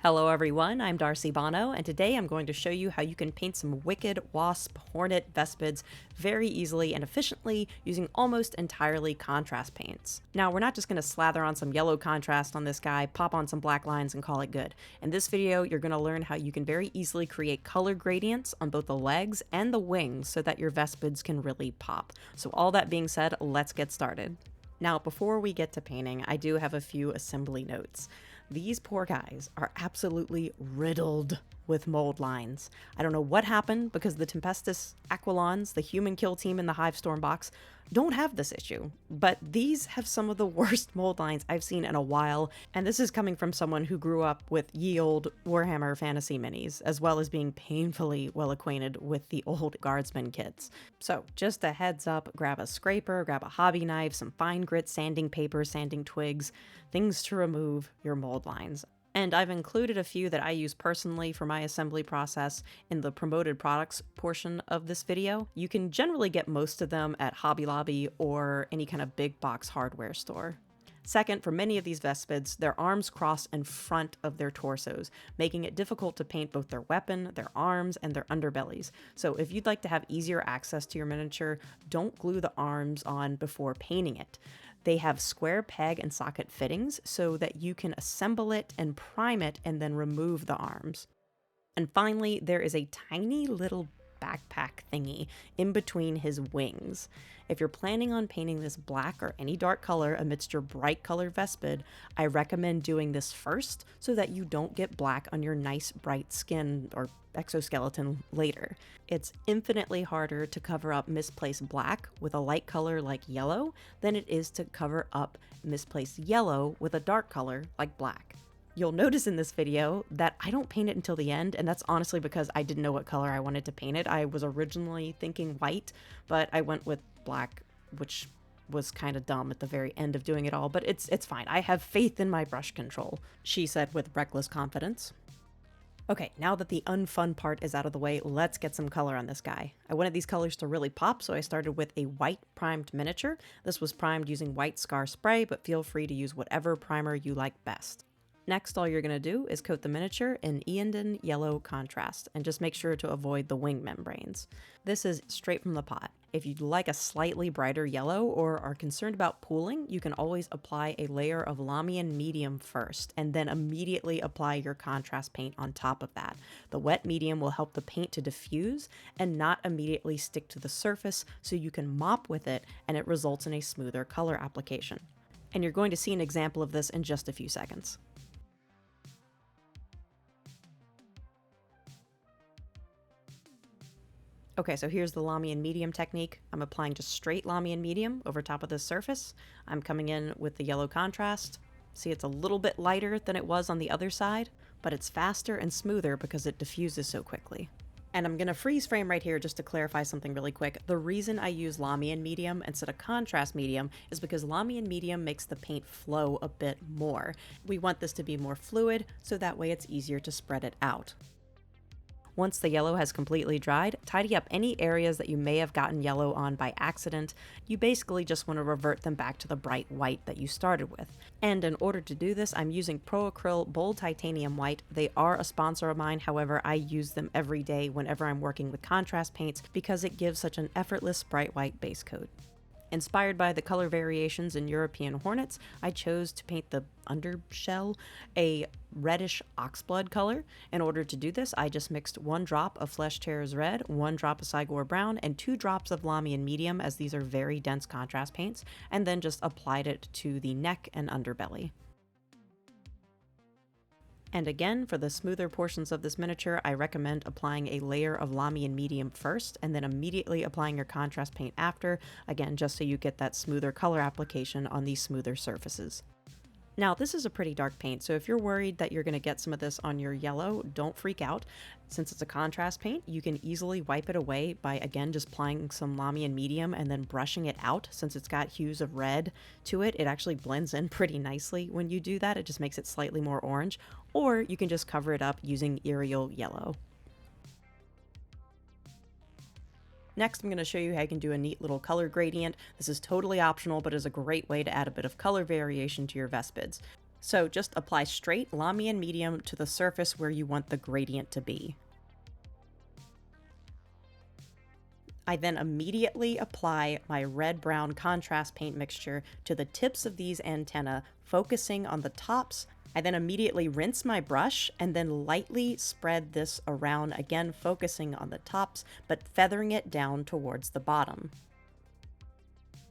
Hello everyone, I'm Darcy Bono, and today I'm going to show you how you can paint some wicked wasp, hornet, vespids very easily and efficiently using almost entirely contrast paints. Now, we're not just going to slather on some yellow contrast on this guy, pop on some black lines, and call it good. In this video, you're going to learn how you can very easily create color gradients on both the legs and the wings so that your vespids can really pop. So all that being said, let's get started. Now, before we get to painting, I do have a few assembly notes. These poor guys are absolutely riddled with mold lines. I don't know what happened because the Tempestus Aquilons, the human kill team in the Hivestorm box, don't have this issue, but these have some of the worst mold lines I've seen in a while, and this is coming from someone who grew up with ye olde Warhammer fantasy minis, as well as being painfully well acquainted with the old guardsman kits. So just a heads up, grab a scraper, grab a hobby knife, some fine grit sanding paper, sanding twigs, things to remove your mold lines. And I've included a few that I use personally for my assembly process in the promoted products portion of this video. You can generally get most of them at Hobby Lobby or any kind of big box hardware store. Second, for many of these vespids, their arms cross in front of their torsos, making it difficult to paint both their weapon, their arms, and their underbellies. So if you'd like to have easier access to your miniature, don't glue the arms on before painting it. They have square peg and socket fittings so that you can assemble it and prime it and then remove the arms. And finally, there is a tiny little backpack thingy in between his wings. If you're planning on painting this black or any dark color amidst your bright colored Vespid, I recommend doing this first so that you don't get black on your nice bright skin or exoskeleton later. It's infinitely harder to cover up misplaced black with a light color like yellow than it is to cover up misplaced yellow with a dark color like black. You'll notice in this video that I don't paint it until the end, and that's honestly because I didn't know what color I wanted to paint it. I was originally thinking white, but I went with black, which was kind of dumb at the very end of doing it all, but it's fine. I have faith in my brush control, she said with reckless confidence. Okay, now that the unfun part is out of the way, let's get some color on this guy. I wanted these colors to really pop, so I started with a white primed miniature. This was primed using white Scar spray, but feel free to use whatever primer you like best. Next, all you're going to do is coat the miniature in Iyaden yellow contrast, and just make sure to avoid the wing membranes. This is straight from the pot. If you'd like a slightly brighter yellow or are concerned about pooling, you can always apply a layer of Lahmian Medium first, and then immediately apply your contrast paint on top of that. The wet medium will help the paint to diffuse and not immediately stick to the surface, so you can mop with it and it results in a smoother color application. And you're going to see an example of this in just a few seconds. Okay, so here's the Lahmian Medium technique. I'm applying just straight Lahmian Medium over top of this surface. I'm coming in with the yellow contrast. See, it's a little bit lighter than it was on the other side, but it's faster and smoother because it diffuses so quickly. And I'm gonna freeze frame right here just to clarify something really quick. The reason I use Lahmian Medium instead of contrast medium is because Lahmian Medium makes the paint flow a bit more. We want this to be more fluid, so that way it's easier to spread it out. Once the yellow has completely dried, tidy up any areas that you may have gotten yellow on by accident. You basically just want to revert them back to the bright white that you started with. And in order to do this, I'm using ACRYL Bold Titanium White. They are a sponsor of mine, however, I use them every day whenever I'm working with contrast paints because it gives such an effortless bright white base coat. Inspired by the color variations in European hornets, I chose to paint the undershell a reddish oxblood color. In order to do this, I just mixed 1 drop of Flesh Tear's Red, 1 drop of Cygor Brown, and 2 drops of Lahmian Medium, as these are very dense contrast paints, and then just applied it to the neck and underbelly. And again, for the smoother portions of this miniature, I recommend applying a layer of Lahmian Medium first, and then immediately applying your contrast paint after, again, just so you get that smoother color application on these smoother surfaces. Now, this is a pretty dark paint, so if you're worried that you're going to get some of this on your yellow, don't freak out. Since it's a contrast paint, you can easily wipe it away by, again, just applying some Lahmian Medium and then brushing it out. Since it's got hues of red to it, it actually blends in pretty nicely when you do that. It just makes it slightly more orange. Or you can just cover it up using ACRYL yellow. Next, I'm going to show you how you can do a neat little color gradient. This is totally optional, but is a great way to add a bit of color variation to your Vespids. So just apply straight Lahmian Medium to the surface where you want the gradient to be. I then immediately apply my red-brown contrast paint mixture to the tips of these antennae, focusing on the tops. I then immediately rinse my brush and then lightly spread this around, again focusing on the tops, but feathering it down towards the bottom.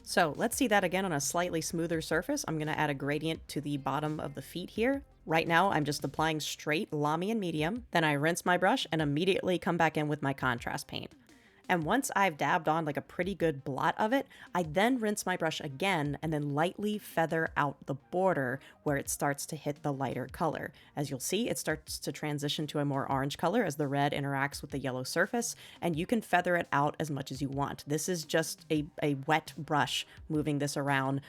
So let's see that again on a slightly smoother surface. I'm going to add a gradient to the bottom of the feet here. Right now, I'm just applying straight Lahmian Medium. Then I rinse my brush and immediately come back in with my contrast paint. And once I've dabbed on like a pretty good blot of it, I then rinse my brush again and then lightly feather out the border where it starts to hit the lighter color. As you'll see, it starts to transition to a more orange color as the red interacts with the yellow surface, and you can feather it out as much as you want. This is just a wet brush moving this around.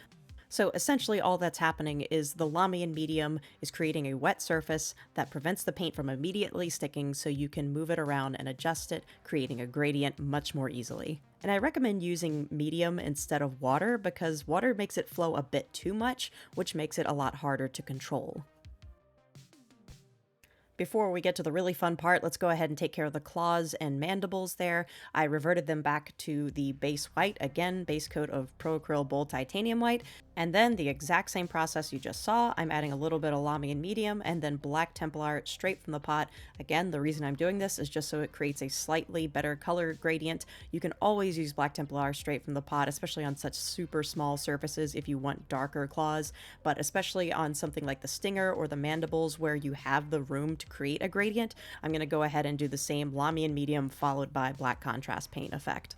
So essentially all that's happening is the Lahmian Medium is creating a wet surface that prevents the paint from immediately sticking, so you can move it around and adjust it, creating a gradient much more easily. And I recommend using medium instead of water because water makes it flow a bit too much, which makes it a lot harder to control. Before we get to the really fun part, let's go ahead and take care of the claws and mandibles there. I reverted them back to the base white, again, base coat of Pro-Acryl Bold Titanium White, and then the exact same process you just saw. I'm adding a little bit of Lahmian Medium and then black Templar straight from the pot. Again, the reason I'm doing this is just so it creates a slightly better color gradient. You can always use black Templar straight from the pot, especially on such super small surfaces if you want darker claws, but especially on something like the stinger or the mandibles where you have the room to create a gradient, I'm going to go ahead and do the same Lahmian Medium followed by black contrast paint effect.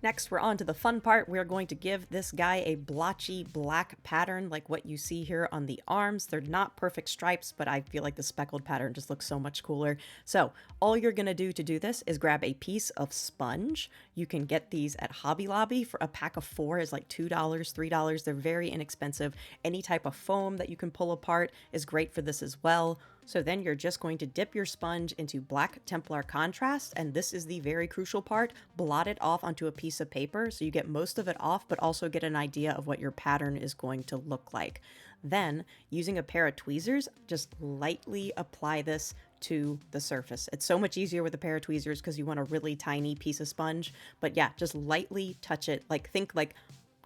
Next, we're on to the fun part. We're going to give this guy a blotchy black pattern like what you see here on the arms. They're not perfect stripes, but I feel like the speckled pattern just looks so much cooler. So all you're going to do this is grab a piece of sponge. You can get these at Hobby Lobby. For a pack of 4 is like $2, $3. They're very inexpensive. Any type of foam that you can pull apart is great for this as well. So then you're just going to dip your sponge into black Templar contrast, and this is the very crucial part. Blot it off onto a piece of paper so you get most of it off, but also get an idea of what your pattern is going to look like. Then, using a pair of tweezers, just lightly apply this to the surface. It's so much easier with a pair of tweezers because you want a really tiny piece of sponge, but yeah, just lightly touch it. Like, think like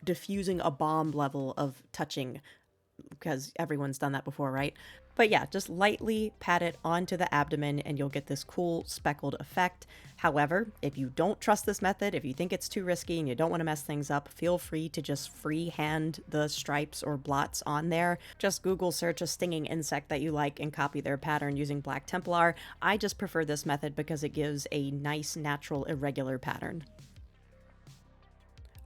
diffusing a bomb level of touching, because everyone's done that before, right? But yeah, just lightly pat it onto the abdomen and you'll get this cool speckled effect. However, if you don't trust this method, if you think it's too risky and you don't want to mess things up, feel free to just freehand the stripes or blots on there. Just Google search a stinging insect that you like and copy their pattern using black Templar. I just prefer this method because it gives a nice, natural, irregular pattern.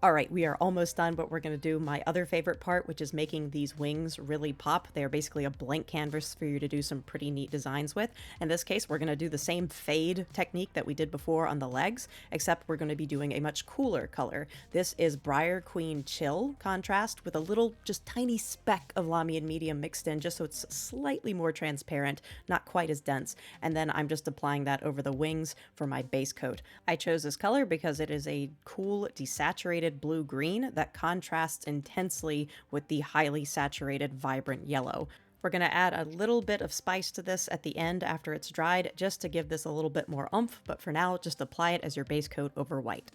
All right, we are almost done, but we're going to do my other favorite part, which is making these wings really pop. They are basically a blank canvas for you to do some pretty neat designs with. In this case, we're going to do the same fade technique that we did before on the legs, except we're going to be doing a much cooler color. This is Briar Queen Chill contrast with a little, just tiny speck of Lahmian Medium mixed in, just so it's slightly more transparent, not quite as dense. And then I'm just applying that over the wings for my base coat. I chose this color because it is a cool, desaturated blue-green that contrasts intensely with the highly saturated, vibrant yellow. We're going to add a little bit of spice to this at the end after it's dried, just to give this a little bit more oomph, but for now, just apply it as your base coat over white.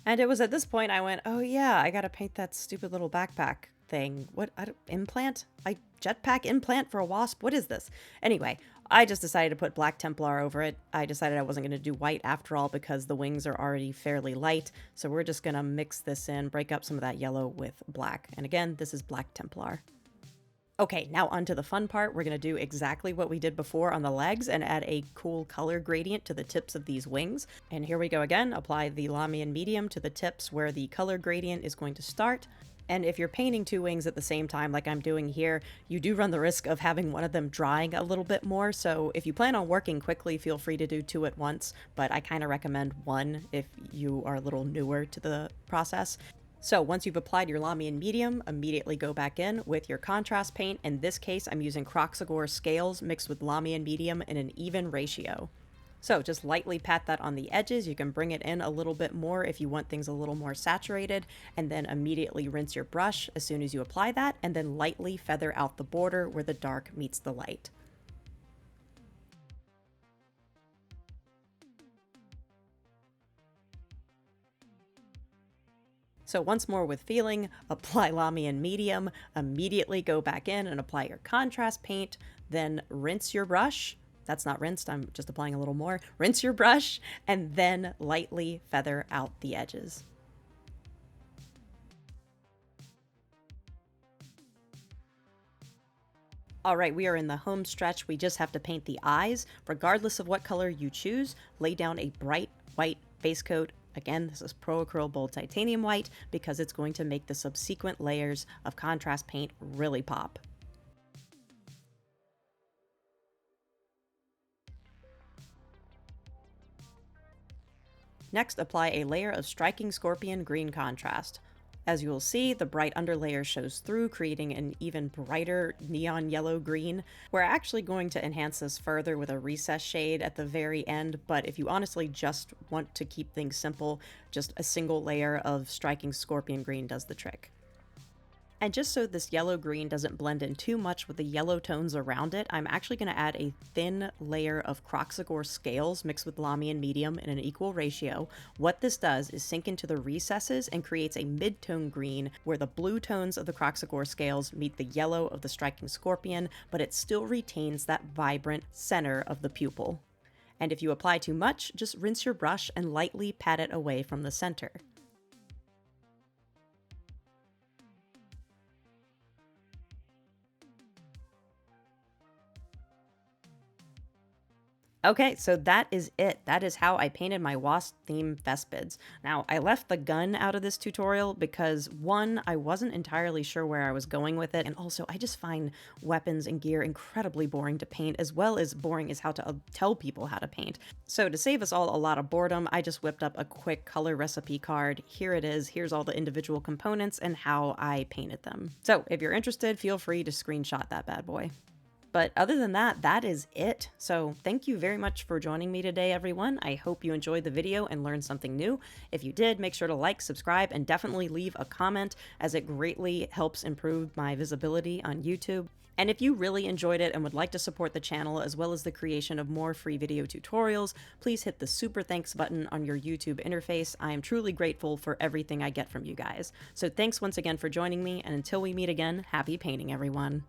And it was at this point I went, oh yeah, I gotta paint that stupid little backpack thing. What, implant? Jetpack implant for a wasp? What is this? Anyway, I just decided to put black Templar over it. I decided I wasn't going to do white after all because the wings are already fairly light. So we're just going to mix this in, break up some of that yellow with black. And again, this is black Templar. Okay, now onto the fun part. We're going to do exactly what we did before on the legs and add a cool color gradient to the tips of these wings. And here we go again. Apply the Lahmian Medium to the tips where the color gradient is going to start. And if you're painting 2 wings at the same time, like I'm doing here, you do run the risk of having one of them drying a little bit more. So if you plan on working quickly, feel free to do 2 at once, but I kind of recommend 1 if you are a little newer to the process. So once you've applied your Lahmian Medium, immediately go back in with your contrast paint. In this case, I'm using Kroxigor Scales mixed with Lahmian Medium in an even ratio. So just lightly pat that on the edges. You can bring it in a little bit more if you want things a little more saturated, and then immediately rinse your brush as soon as you apply that, and then lightly feather out the border where the dark meets the light. So once more with feeling, apply Lahmian Medium, immediately go back in and apply your contrast paint, then rinse your brush. That's not rinsed, I'm just applying a little more. Rinse your brush, and then lightly feather out the edges. All right, we are in the home stretch. We just have to paint the eyes. Regardless of what color you choose, lay down a bright white base coat. Again, this is Pro Acryl Bold Titanium White because it's going to make the subsequent layers of contrast paint really pop. Next, apply a layer of Striking Scorpion Green contrast. As you will see, the bright underlayer shows through, creating an even brighter neon yellow green. We're actually going to enhance this further with a recess shade at the very end, but if you honestly just want to keep things simple, just a single layer of Striking Scorpion Green does the trick. And just so this yellow-green doesn't blend in too much with the yellow tones around it, I'm actually going to add a thin layer of Kroxigor Scales mixed with Lahmian Medium in an equal ratio. What this does is sink into the recesses and creates a mid-tone green where the blue tones of the Kroxigor Scales meet the yellow of the Striking Scorpion, but it still retains that vibrant center of the pupil. And if you apply too much, just rinse your brush and lightly pat it away from the center. Okay, so that is it. That is how I painted my Wasp theme Vespids. Now, I left the gun out of this tutorial because, one, I wasn't entirely sure where I was going with it, and also I just find weapons and gear incredibly boring to paint, as well as boring as how to tell people how to paint. So to save us all a lot of boredom, I just whipped up a quick color recipe card. Here it is. Here's all the individual components and how I painted them. So if you're interested, feel free to screenshot that bad boy. But other than that, that is it. So thank you very much for joining me today, everyone. I hope you enjoyed the video and learned something new. If you did, make sure to like, subscribe, and definitely leave a comment, as it greatly helps improve my visibility on YouTube. And if you really enjoyed it and would like to support the channel as well as the creation of more free video tutorials, please hit the super thanks button on your YouTube interface. I am truly grateful for everything I get from you guys. So thanks once again for joining me, and until we meet again, happy painting, everyone.